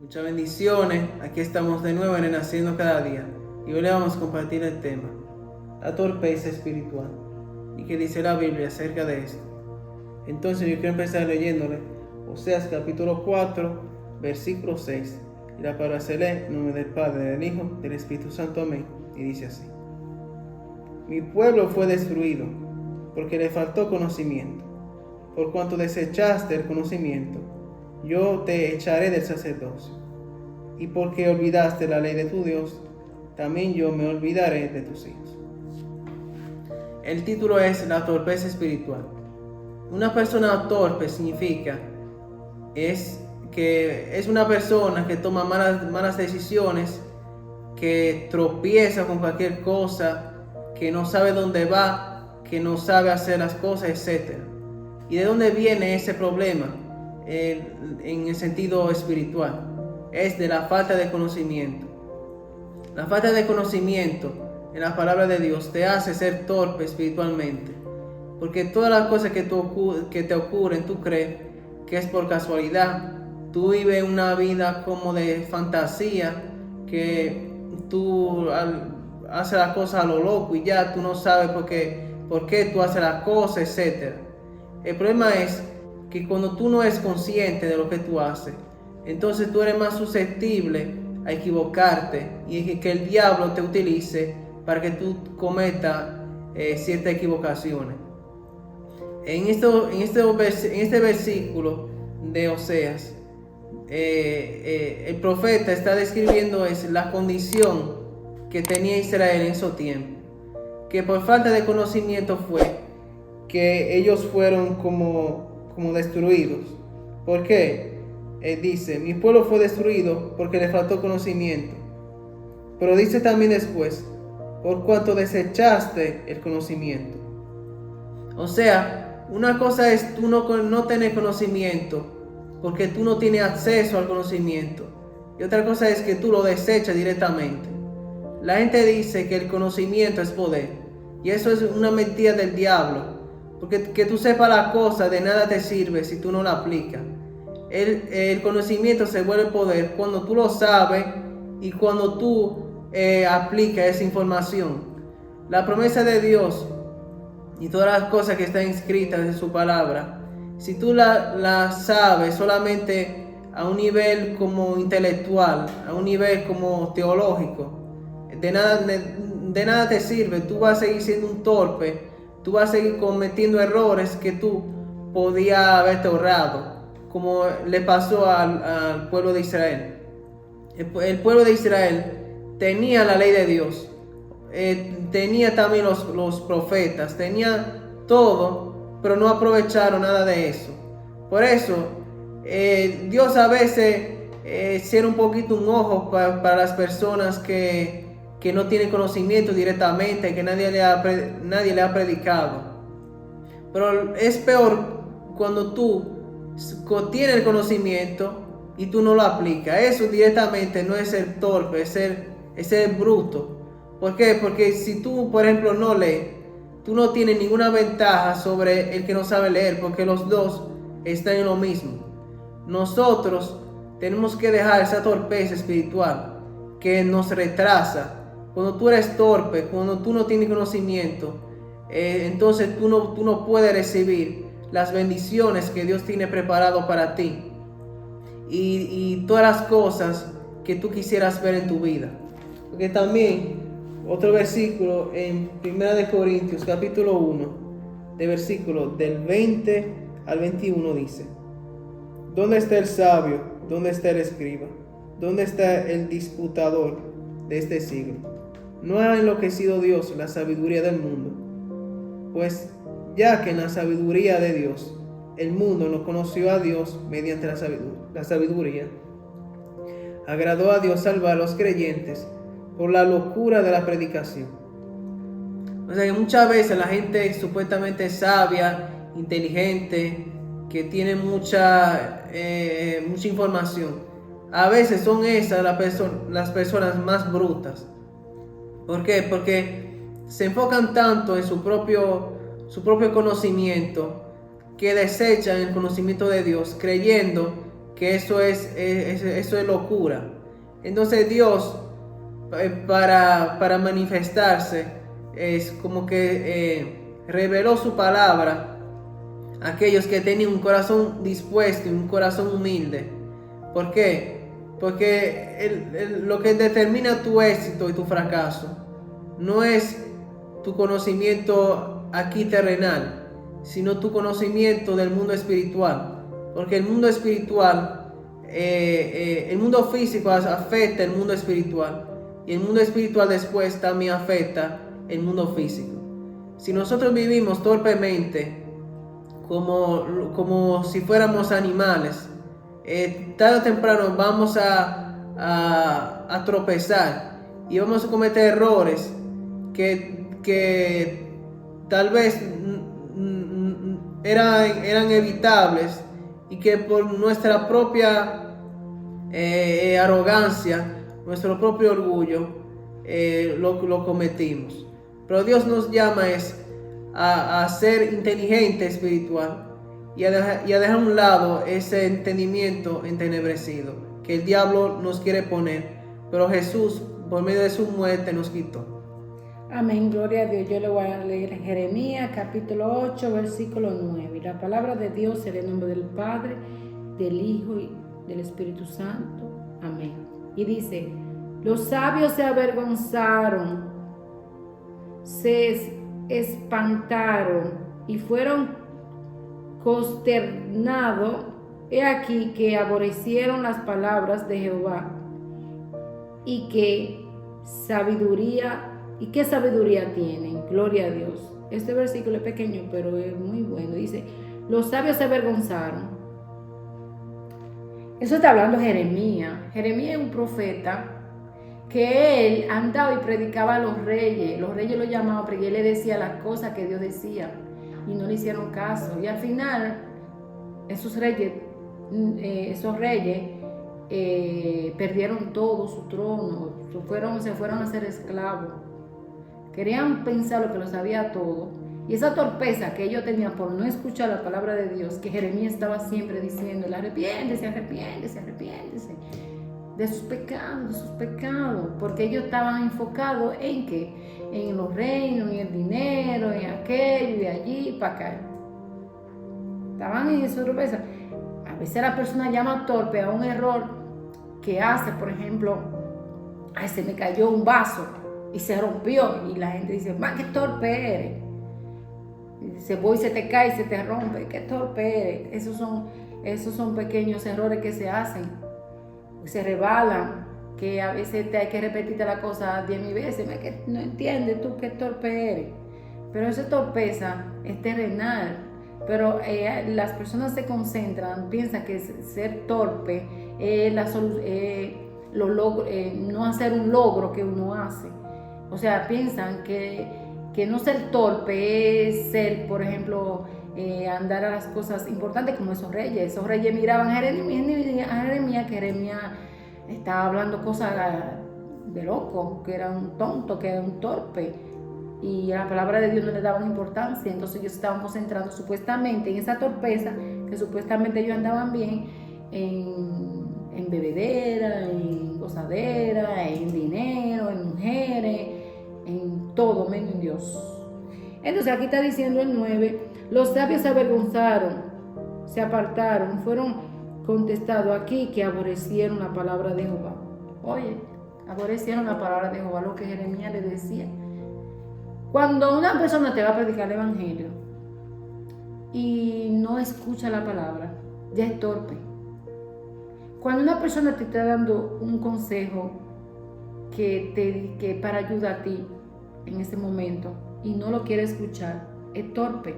Muchas bendiciones. Aquí estamos de nuevo en Renaciendo Cada Día. Y hoy le vamos a compartir el tema, la torpeza espiritual. ¿Y qué dice la Biblia acerca de esto? Entonces yo quiero empezar leyéndole Oseas capítulo 4, versículo 6. Y la palabra se lee en nombre del Padre, del Hijo, del Espíritu Santo. Amén. Y dice así: Mi pueblo fue destruido porque le faltó conocimiento. Por cuanto desechaste el conocimiento, yo te echaré del sacerdocio. Y porque olvidaste la ley de tu Dios, también yo me olvidaré de tus hijos. El título es La torpeza espiritual. Una persona torpe significa que es una persona que toma malas decisiones, que tropieza con cualquier cosa, que no sabe dónde va, que no sabe hacer las cosas, etc. ¿Y de dónde viene ese problema? En el sentido espiritual, es de la falta de conocimiento. La falta de conocimiento en la palabra de Dios te hace ser torpe espiritualmente, porque todas las cosas que te ocurren, tú crees que es por casualidad. Tú vives una vida como de fantasía, que tú haces las cosas a lo loco y ya tú no sabes por qué tú haces las cosas, etc. El problema es que cuando tú no eres consciente de lo que tú haces, entonces tú eres más susceptible a equivocarte y que el diablo te utilice para que tú cometas ciertas equivocaciones. En este versículo de Oseas, el profeta está describiendo la condición que tenía Israel en esos tiempos, que por falta de conocimiento fue que ellos fueron como destruidos. ¿Por qué? Dice, mi pueblo fue destruido porque le faltó conocimiento. Pero dice también después, por cuanto desechaste el conocimiento. O sea, una cosa es tú no tener conocimiento porque tú no tienes acceso al conocimiento. Y otra cosa es que tú lo desechas directamente. La gente dice que el conocimiento es poder. Y eso es una mentira del diablo. Porque que tú sepas la cosa de nada te sirve si tú no la aplicas. El conocimiento se vuelve poder cuando tú lo sabes y cuando tú aplicas esa información. La promesa de Dios y todas las cosas que están escritas en su palabra, si tú la sabes solamente a un nivel como intelectual, a un nivel como teológico, de nada te sirve. Tú vas a seguir siendo un torpe, tú vas a seguir cometiendo errores que tú podías haberte ahorrado, como le pasó al pueblo de Israel. El pueblo de Israel tenía la ley de Dios, tenía también los profetas, tenía todo, pero no aprovecharon nada de eso. Por eso Dios a veces cierra un poquito un ojo para las personas que no tienen conocimiento directamente, que nadie le ha predicado. Pero es peor cuando tú tienes el conocimiento y tú no lo aplicas. Eso directamente no es ser torpe, es ser bruto. ¿Por qué? Porque si tú, por ejemplo, no lees, tú no tienes ninguna ventaja sobre el que no sabe leer, porque los dos están en lo mismo. Nosotros tenemos que dejar esa torpeza espiritual que nos retrasa. Cuando tú eres torpe, cuando tú no tienes conocimiento, entonces tú no puedes recibir las bendiciones que Dios tiene preparado para ti y todas las cosas que tú quisieras ver en tu vida. Porque también otro versículo en 1 Corintios capítulo 1, de versículo del 20 al 21 dice: ¿Dónde está el sabio? ¿Dónde está el escriba? ¿Dónde está el disputador de este siglo? ¿No ha enloquecido Dios la sabiduría del mundo? Pues ya que en la sabiduría de Dios el mundo no conoció a Dios mediante la sabiduría, agradó a Dios salvar a los creyentes por la locura de la predicación. O sea que muchas veces la gente supuestamente sabia, inteligente, que tiene mucha información, a veces son esas las personas más brutas. ¿Por qué? Porque se enfocan tanto en su propio conocimiento que desechan el conocimiento de Dios, creyendo que eso es locura. Entonces Dios, para manifestarse, es como que reveló su palabra a aquellos que tenían un corazón dispuesto y un corazón humilde. ¿Por qué? Porque lo que determina tu éxito y tu fracaso no es tu conocimiento aquí terrenal, sino tu conocimiento del mundo espiritual. Porque el mundo espiritual, el mundo físico afecta el mundo espiritual, y el mundo espiritual después también afecta el mundo físico. Si nosotros vivimos torpemente, como si fuéramos animales, tarde o temprano vamos a tropezar y vamos a cometer errores que tal vez eran evitables, y que por nuestra propia arrogancia, nuestro propio orgullo, lo cometimos. Pero Dios nos llama a ser inteligente espiritual, y a dejar a un lado ese entendimiento entenebrecido que el diablo nos quiere poner, pero Jesús, por medio de su muerte, nos quitó. Amén, gloria a Dios. Yo le voy a leer en Jeremías capítulo 8, versículo 9. Y la palabra de Dios en el nombre del Padre, del Hijo y del Espíritu Santo. Amén. Y dice: los sabios se avergonzaron, se espantaron y fueron consternados. He aquí que aborrecieron las palabras de Jehová, y qué sabiduría tienen. Gloria a Dios. Este versículo es pequeño, pero es muy bueno. Dice: los sabios se avergonzaron. Eso está hablando Jeremías. Jeremías es un profeta que él andaba y predicaba a los reyes. Los reyes lo llamaban porque él le decía las cosas que Dios decía, y no le hicieron caso. Y al final, esos reyes perdieron todo su trono, se fueron a ser esclavos. Querían pensar lo que lo sabía todo. Y esa torpeza que ellos tenían por no escuchar la palabra de Dios, que Jeremías estaba siempre diciendo: arrepiéntese, arrepiéntese, arrepiéntese de sus pecados, porque ellos estaban enfocados en qué, en los reinos, en el dinero, en aquello y allí para acá. Estaban en esa torpeza. A veces la persona llama torpe a un error que hace, por ejemplo, ay, se me cayó un vaso y se rompió, y la gente dice: más qué torpe eres. Y dice: voy, se te cae y se te rompe, qué torpe eres. Esos son pequeños errores que se hacen, se rebalan, que a veces te hay que repetirte la cosa 10.000 veces. No entiendes tú qué torpe eres. Pero esa torpeza es terrenal. Pero las personas se concentran, piensan que ser torpe es no hacer un logro que uno hace. O sea, piensan que no ser torpe es ser, por ejemplo, andar a las cosas importantes como esos reyes. Esos reyes miraban a Jeremías, que Jeremías estaba hablando cosas de loco, que era un tonto, que era un torpe. Y a la palabra de Dios no le daban importancia. Entonces ellos estaban concentrando supuestamente en esa torpeza, que supuestamente ellos andaban bien, en bebedera, en gozadera, en dinero, en mujeres, en todo menos en Dios. Entonces aquí está diciendo el 9: los sabios se avergonzaron, se apartaron, fueron contestados aquí que aborrecieron la palabra de Jehová. Oye, aborrecieron la palabra de Jehová, lo que Jeremías le decía. Cuando una persona te va a predicar el evangelio y no escucha la palabra, ya es torpe. Cuando una persona te está dando un consejo que para ayudar a ti en ese momento y no lo quiere escuchar, es torpe.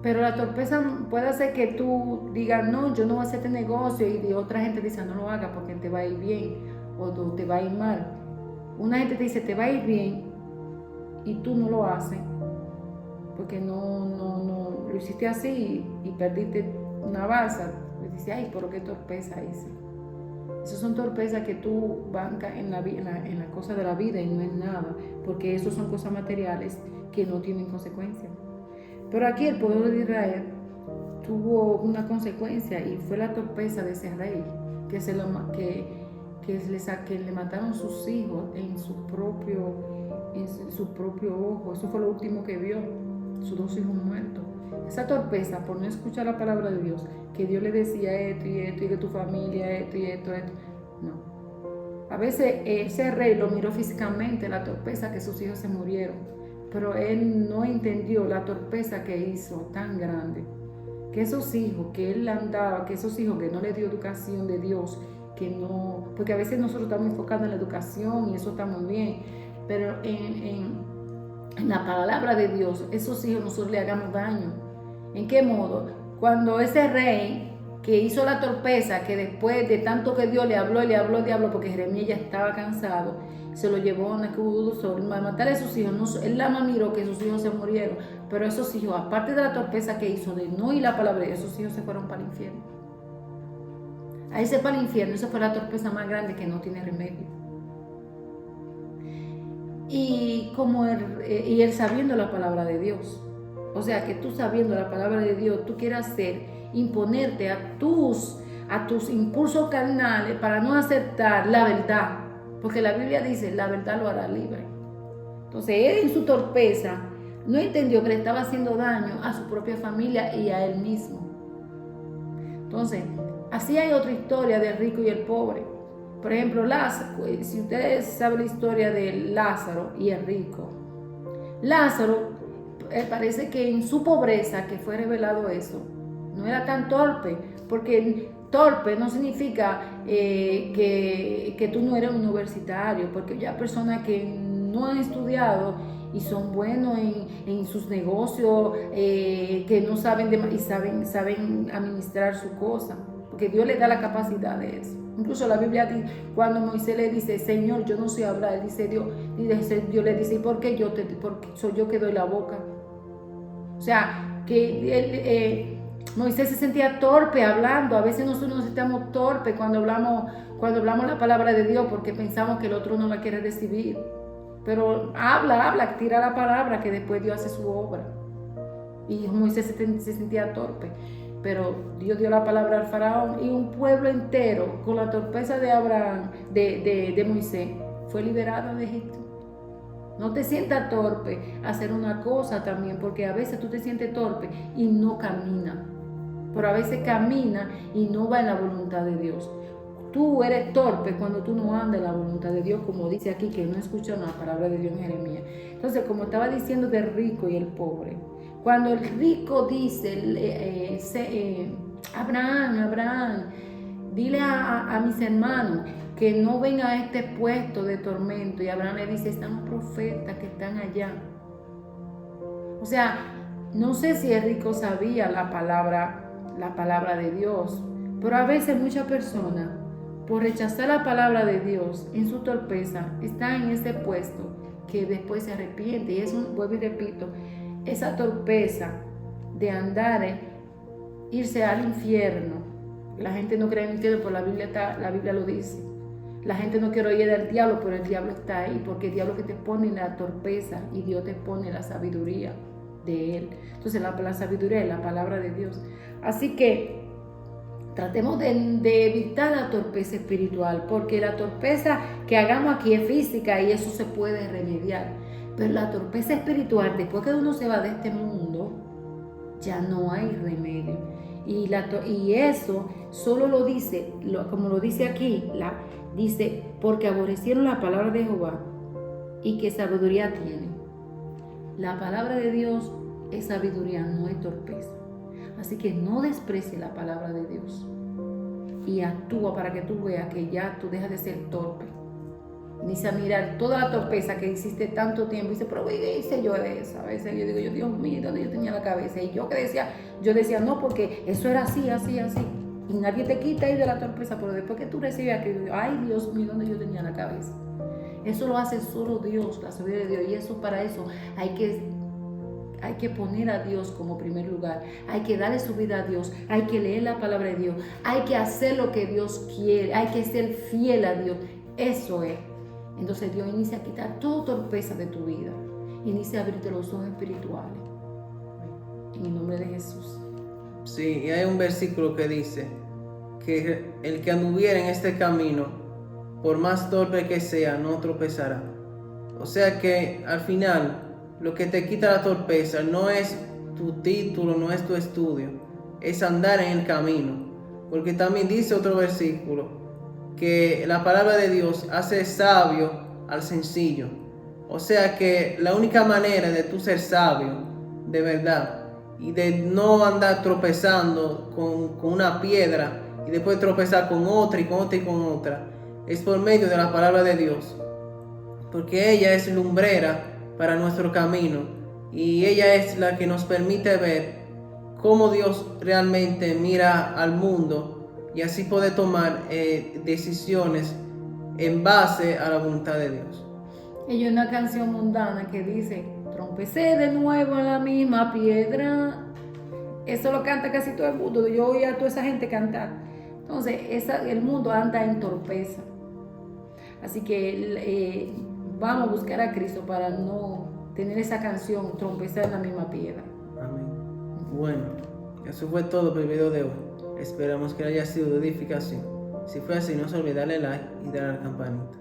Pero la torpeza puede hacer que tú digas: no, yo no voy a hacer este negocio, y de otra gente dice: no lo hagas porque te va a ir bien o te va a ir mal. Una gente te dice: te va a ir bien, y tú no lo haces porque no lo hiciste así y perdiste una balsa. Y dices: ay, pero qué torpeza hice. Esas son torpezas que tú bancas en la cosa de la vida, y no es nada, porque eso son cosas materiales que no tienen consecuencias. Pero aquí el pueblo de Israel tuvo una consecuencia y fue la torpeza de ese rey, que le mataron sus hijos en su propio ojo. Eso fue lo último que vio, sus 2 hijos muertos. Esa torpeza por no escuchar la palabra de Dios, que Dios le decía esto y esto, y que tu familia esto y esto. No. A veces ese rey lo miró físicamente, la torpeza que sus hijos se murieron, pero él no entendió la torpeza que hizo tan grande. Que esos hijos que él andaba, que esos hijos que no le dio educación de Dios, que no, porque a veces nosotros estamos enfocados en la educación y eso está muy bien, pero en la palabra de Dios, esos hijos nosotros le hagamos daño. ¿En qué modo? Cuando ese rey que hizo la torpeza, que después de tanto que Dios le habló el diablo, porque Jeremías ya estaba cansado, se lo llevó a Nabucodonosor, matar a sus hijos. No, él nada más miró que sus hijos se murieron, pero esos hijos, aparte de la torpeza que hizo de no oír la palabra de Dios, esos hijos se fueron para el infierno. A ese para el infierno, esa fue la torpeza más grande que no tiene remedio. Y él sabiendo la palabra de Dios, o sea que tú sabiendo la palabra de Dios, tú quieras imponerte a tus impulsos carnales para no aceptar la verdad, porque la Biblia dice, la verdad lo hará libre. Entonces él en su torpeza no entendió que le estaba haciendo daño a su propia familia y a él mismo. Entonces, así hay otra historia del rico y el pobre. Por ejemplo, Lázaro, si ustedes saben la historia de Lázaro y el rico. Lázaro, parece que en su pobreza, que fue revelado eso, no era tan torpe, porque torpe no significa que tú no eres universitario, porque ya personas que no han estudiado y son buenos en sus negocios, que no saben y saben administrar su cosa, porque Dios les da la capacidad de eso. Incluso la Biblia dice, cuando Moisés le dice, Señor, yo no sé hablar, dice Dios le dice, ¿y por qué porque soy yo que doy la boca? O sea, que Moisés se sentía torpe hablando. A veces nosotros nos sentamos torpes cuando hablamos la palabra de Dios, porque pensamos que el otro no la quiere recibir. Pero habla, tira la palabra, que después Dios hace su obra. Y Moisés se sentía torpe. Pero Dios dio la palabra al faraón y un pueblo entero, con la torpeza de Abraham, de Moisés, fue liberado de Egipto. No te sientas torpe a hacer una cosa también, porque a veces tú te sientes torpe y no camina. Pero a veces camina y no va en la voluntad de Dios. Tú eres torpe cuando tú no andas en la voluntad de Dios, como dice aquí, que no escuchan la palabra de Dios en Jeremías. Entonces, como estaba diciendo del rico y el pobre, cuando el rico dice, Abraham, dile a mis hermanos que no vengan a este puesto de tormento, y Abraham le dice, están los profetas que están allá. O sea, no sé si el rico sabía la palabra de Dios, pero a veces muchas personas, por rechazar la palabra de Dios en su torpeza, están en ese puesto que después se arrepiente. Y eso, vuelvo y repito, esa torpeza de irse al infierno. La gente no cree en el infierno, pero la Biblia lo dice. La gente no quiere oír del diablo, pero el diablo está ahí, porque el diablo que te pone en la torpeza y Dios te pone la sabiduría de él. Entonces la sabiduría es la palabra de Dios. Así que tratemos de evitar la torpeza espiritual, porque la torpeza que hagamos aquí es física y eso se puede remediar. Pero la torpeza espiritual, después que uno se va de este mundo, ya no hay remedio. Y eso solo lo dice, como lo dice aquí, dice, porque aborrecieron la palabra de Jehová y que sabiduría tienen. La palabra de Dios es sabiduría, no es torpeza. Así que no desprecie la palabra de Dios y actúa para que tú veas que ya tú dejas de ser torpe. Inicia a mirar toda la torpeza que hiciste tanto tiempo y dice, pero ¿qué hice yo de eso? A veces yo digo, Dios mío, ¿dónde yo tenía la cabeza? Y yo decía, no, porque eso era así. Y nadie te quita ahí de la torpeza, pero después que tú recibes aquello, ay Dios mío, ¿dónde yo tenía la cabeza? Eso lo hace solo Dios, la sabiduría de Dios. Y eso, para eso hay que poner a Dios como primer lugar. Hay que darle su vida a Dios. Hay que leer la palabra de Dios. Hay que hacer lo que Dios quiere. Hay que ser fiel a Dios. Eso es. Entonces Dios inicia a quitar toda torpeza de tu vida. Inicia a abrirte los ojos espirituales. En el nombre de Jesús. Sí, y hay un versículo que dice que el que anduviera en este camino, por más torpe que sea, no tropezará. O sea que al final lo que te quita la torpeza no es tu título, no es tu estudio, es andar en el camino. Porque también dice otro versículo que la palabra de Dios hace sabio al sencillo. O sea que la única manera de tú ser sabio, de verdad, y de no andar tropezando con una piedra y después tropezar con otra y con otra y con otra, es por medio de la palabra de Dios. Porque ella es lumbrera para nuestro camino y ella es la que nos permite ver cómo Dios realmente mira al mundo y así poder tomar decisiones en base a la voluntad de Dios. Y hay una canción mundana que dice, trompecé de nuevo en la misma piedra. Eso lo canta casi todo el mundo. Yo oí a toda esa gente cantar. Entonces, el mundo anda en torpeza. Así que vamos a buscar a Cristo para no tener esa canción, trompezar en la misma piedra. Amén. Bueno, eso fue todo por el video de hoy. Esperamos que haya sido de edificación. Si fue así, no se olvide darle like y darle a la campanita.